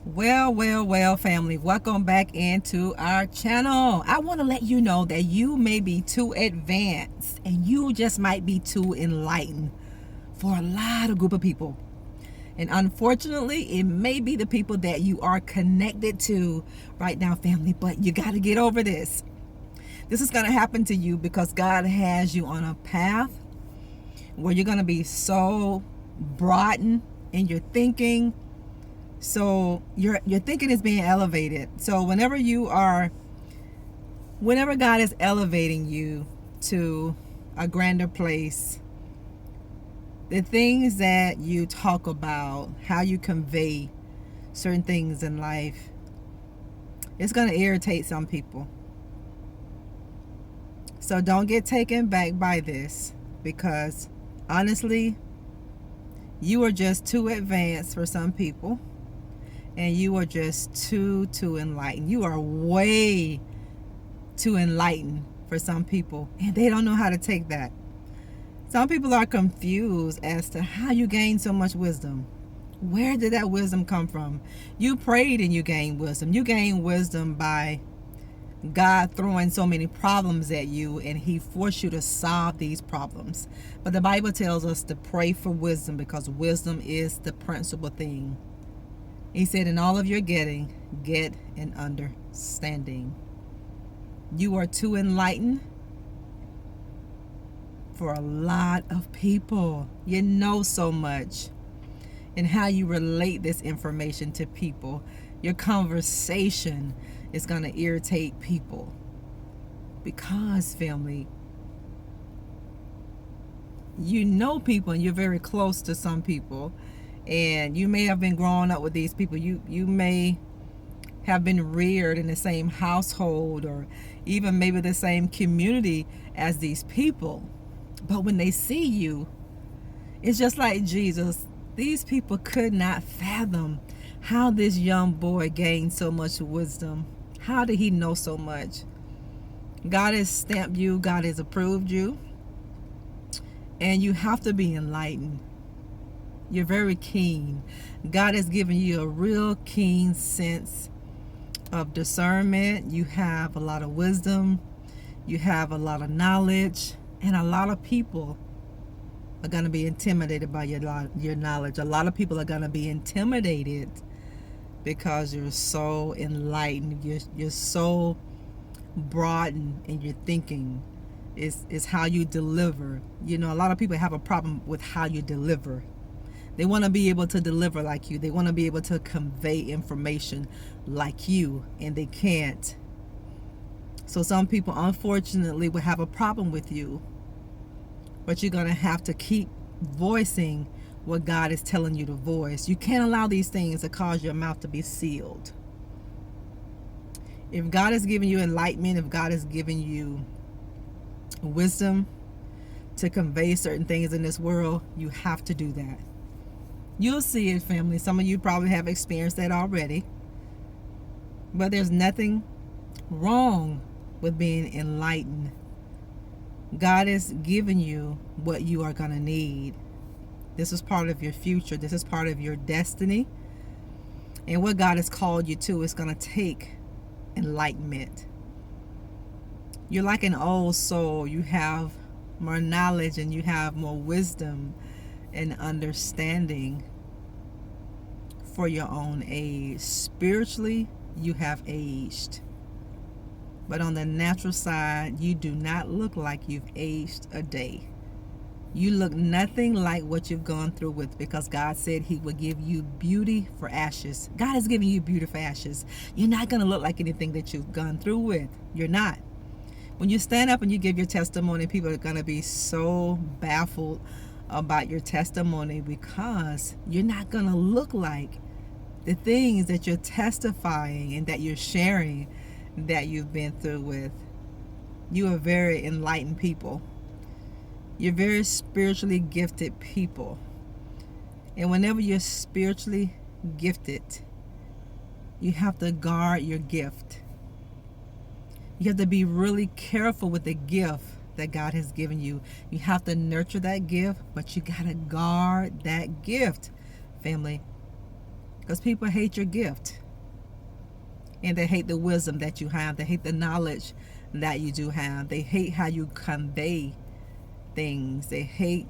Well, family, welcome back into our channel. I want to let you know that you may be too advanced and you just might be too enlightened for a lot of group of people. And unfortunately, it may be the people that you are connected to right now, family, but you got to get over this. This is going to happen to you because God has you on a path where you're going to be so broadened in your thinking. So your thinking is being elevated. So whenever God is elevating you to a grander place, the things that you talk about, how you convey certain things in life, it's going to irritate some people. So don't get taken back by this, because honestly, you are just too advanced for some people. And you are just too enlightened. You are way too enlightened for some people. And they don't know how to take that. Some people are confused as to how you gain so much wisdom. Where did that wisdom come from? You prayed and you gained wisdom. You gained wisdom by God throwing so many problems at you, and He forced you to solve these problems. But the Bible tells us to pray for wisdom, because wisdom is the principal thing. He said, in all of your getting, get an understanding. You are too enlightened for a lot of people. You know so much. And how you relate this information to people. Your conversation is going to irritate people. Because, family, you know people and you're very close to some people. And you may have been growing up with these people. You may have been reared in the same household, or even maybe the same community as these people. But when they see you, it's just like Jesus. These people could not fathom how this young boy gained so much wisdom. How did he know so much? God has stamped you. God has approved you. And you have to be enlightened. You're very keen. God has given you a real keen sense of discernment. You have a lot of wisdom. You have a lot of knowledge. And a lot of people are going to be intimidated by your knowledge. A lot of people are going to be intimidated because you're so enlightened. You're so broadened in your thinking. It's how you deliver. You know, a lot of people have a problem with how you deliver. They want to be able to deliver like you. They want to be able to convey information like you, and they can't. So some people, unfortunately, will have a problem with you. But you're going to have to keep voicing what God is telling you to voice. You can't allow these things to cause your mouth to be sealed. If God has given you enlightenment, if God has given you wisdom to convey certain things in this world, you have to do that. You'll see it, family. Some of you probably have experienced that already. But there's nothing wrong with being enlightened. God has given you what you are going to need. This is part of your future. This is part of your destiny. And what God has called you to is going to take enlightenment. You're like an old soul. You have more knowledge and you have more wisdom and understanding for your own age. Spiritually, you have aged. But on the natural side, you do not look like you've aged a day. You look nothing like what you've gone through with, because God said He would give you beauty for ashes. God is giving you beauty for ashes. You're not going to look like anything that you've gone through with. You're not. When you stand up and you give your testimony, people are going to be so baffled about your testimony, because you're not going to look like the things that you're testifying and that you're sharing that you've been through with. You are very enlightened people. You're very spiritually gifted people. And whenever you're spiritually gifted, you have to guard your gift. You have to be really careful with the gift that God has given you. You have to nurture that gift, but you got to guard that gift, family. Because people hate your gift. And they hate the wisdom that you have. They hate the knowledge that you do have. They hate how you convey things. They hate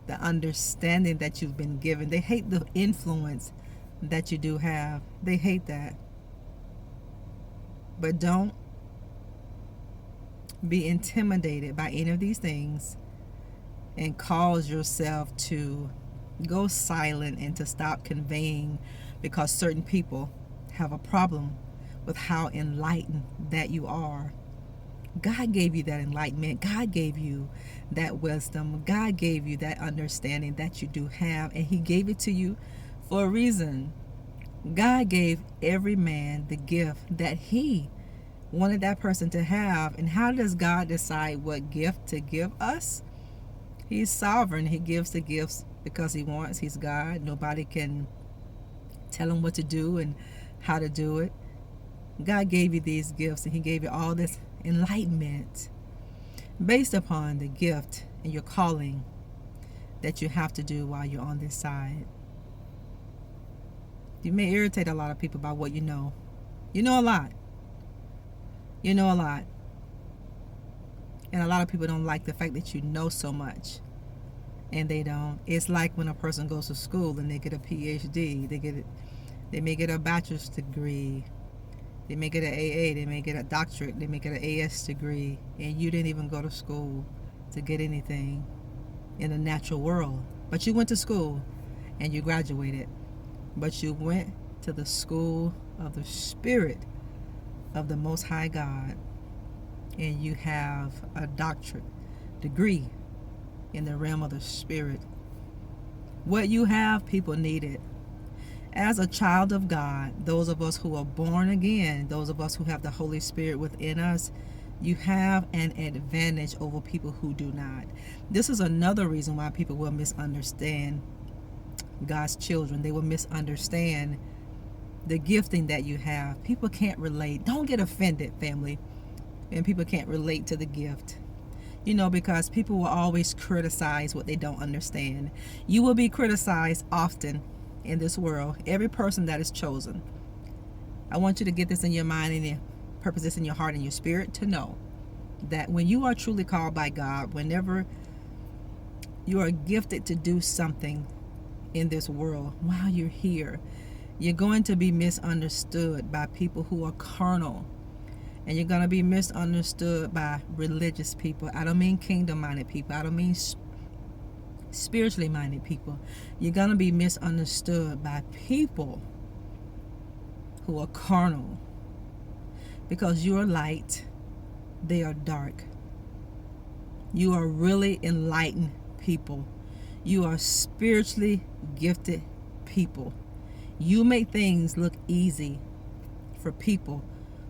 the understanding that you've been given. They hate the influence that you do have. They hate that. But don't be intimidated by any of these things and cause yourself to go silent and to stop conveying, because certain people have a problem with how enlightened that you are. God gave you that enlightenment. God gave you that wisdom. God gave you that understanding that you do have, and He gave it to you for a reason. God gave every man the gift that He wanted that person to have. And how does God decide what gift to give us? He's sovereign. He gives the gifts because He wants. He's God. Nobody can tell Him what to do and how to do it. God gave you these gifts, and He gave you all this enlightenment based upon the gift and your calling that you have to do while you're on this side. You may irritate a lot of people by what you know. You know a lot. You know a lot. And a lot of people don't like the fact that you know so much. And they don't. It's like when a person goes to school and they get a PhD. They may get a bachelor's degree. They may get an AA, they may get a doctorate, they may get an AS degree, and you didn't even go to school to get anything in the natural world. But you went to school and you graduated. But you went to the school of the Spirit of the Most High God, and you have a doctorate degree in the realm of the Spirit. What you have, people need it. As a child of God, those of us who are born again, those of us who have the Holy Spirit within us, you have an advantage over people who do not. This is another reason why people will misunderstand God's children. They will misunderstand the gifting that you have. People can't relate. Don't get offended, family, and people can't relate to the gift. Because people will always criticize what they don't understand. You will be criticized often in this world. Every person that is chosen. I want you to get this in your mind and purpose this in your heart and your spirit, to know that when you are truly called by God, whenever you are gifted to do something in this world while you're here, you're going to be misunderstood by people who are carnal, and you're going to be misunderstood by religious people. I don't mean kingdom-minded people. I don't mean spiritually minded people. You're going to be misunderstood by people who are carnal, because you are light, they are dark. You are really enlightened people. You are spiritually gifted people. You make things look easy for people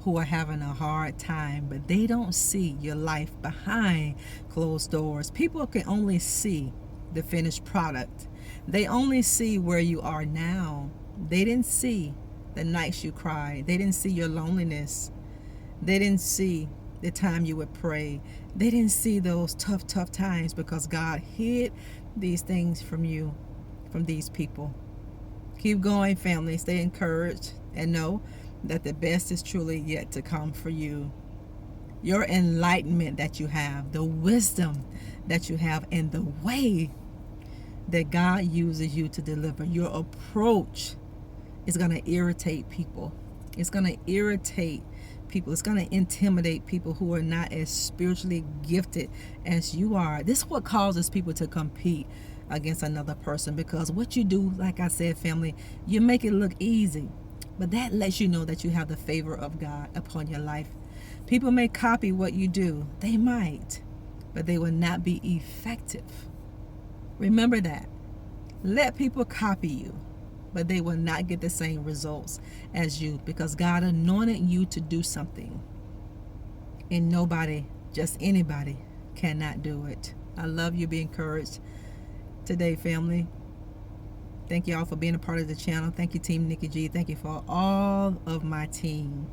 who are having a hard time, but they don't see your life behind closed doors. People can only see the finished product. They only see where you are now. They didn't see the nights you cried. They didn't see your loneliness. They didn't see the time you would pray. They didn't see those tough times, because God hid these things from you, from these people. Keep going, family. Stay encouraged and know that the best is truly yet to come for you. Your enlightenment that you have, the wisdom that you have, and the way that God uses you to deliver, your approach is going to irritate people. It's going to irritate people. It's going to intimidate people who are not as spiritually gifted as you are. This is what causes people to compete against another person, because what you do, like I said, family, you make it look easy, but that lets you know that you have the favor of God upon your life. People may copy what you do. They might, but they will not be effective. Remember that. Let people copy you, but they will not get the same results as you, because God anointed you to do something, and nobody, just anybody, cannot do it. I love you. Be encouraged today, family. Thank you all for being a part of the channel. Thank you, Team Nikki G. Thank you for all of my team.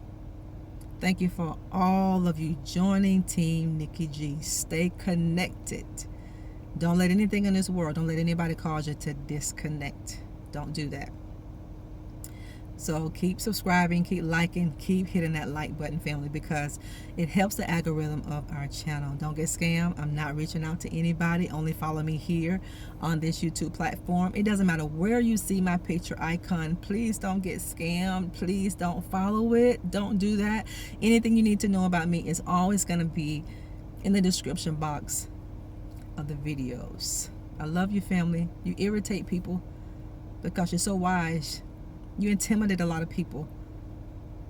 Thank you for all of you joining Team Nikki G. Stay connected. Don't let anything in this world, don't let anybody cause you to disconnect. Don't do that. So keep subscribing, keep liking, keep hitting that like button, family, because it helps the algorithm of our channel. Don't get scammed. I'm not reaching out to anybody. Only follow me here on this YouTube platform. It doesn't matter where you see my picture icon. Please don't get scammed. Please don't follow it. Don't do that. Anything you need to know about me is always going to be in the description box of the videos. I love you, family. You irritate people because you're so wise. You intimidate a lot of people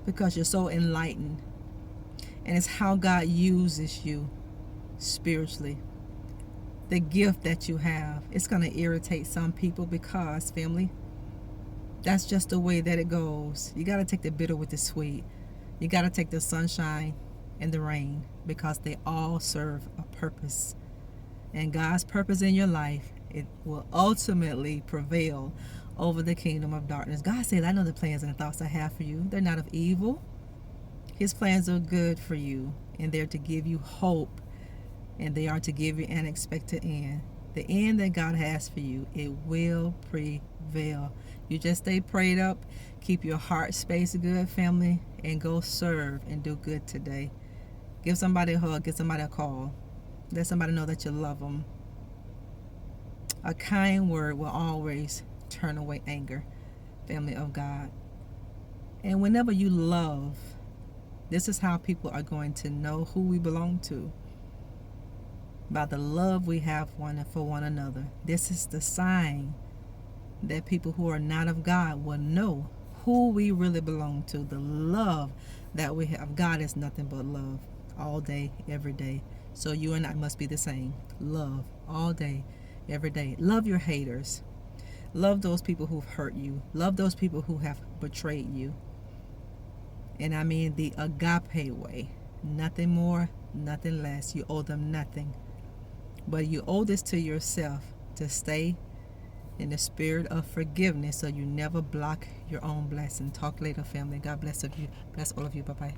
because you're so enlightened. And it's how God uses you spiritually. The gift that you have, it's going to irritate some people because, family, that's just the way that it goes. You got to take the bitter with the sweet. You got to take the sunshine and the rain, because they all serve a purpose. And God's purpose in your life, it will ultimately prevail over the kingdom of darkness. God says, I know the plans and the thoughts I have for you. They're not of evil. His plans are good for you, and they're to give you hope, and they are to give you an expected end. The end that God has for you, it will prevail. You just stay prayed up, keep your heart space good, family, and go serve and do good today. Give somebody a hug, give somebody a call. Let somebody know that you love them. A kind word will always turn away anger, family of God. And whenever you love, this is how people are going to know who we belong to. By the love we have one for one another. This is the sign that people who are not of God will know who we really belong to. The love that we have. God is nothing but love, all day, every day. So you and I must be the same. Love all day, every day. Love your haters. Love those people who've hurt you. Love those people who have betrayed you. And I mean the agape way. Nothing more, nothing less. You owe them nothing. But you owe this to yourself, to stay in the spirit of forgiveness so you never block your own blessing. Talk later, family. God bless you. Bless all of you. Bye-bye.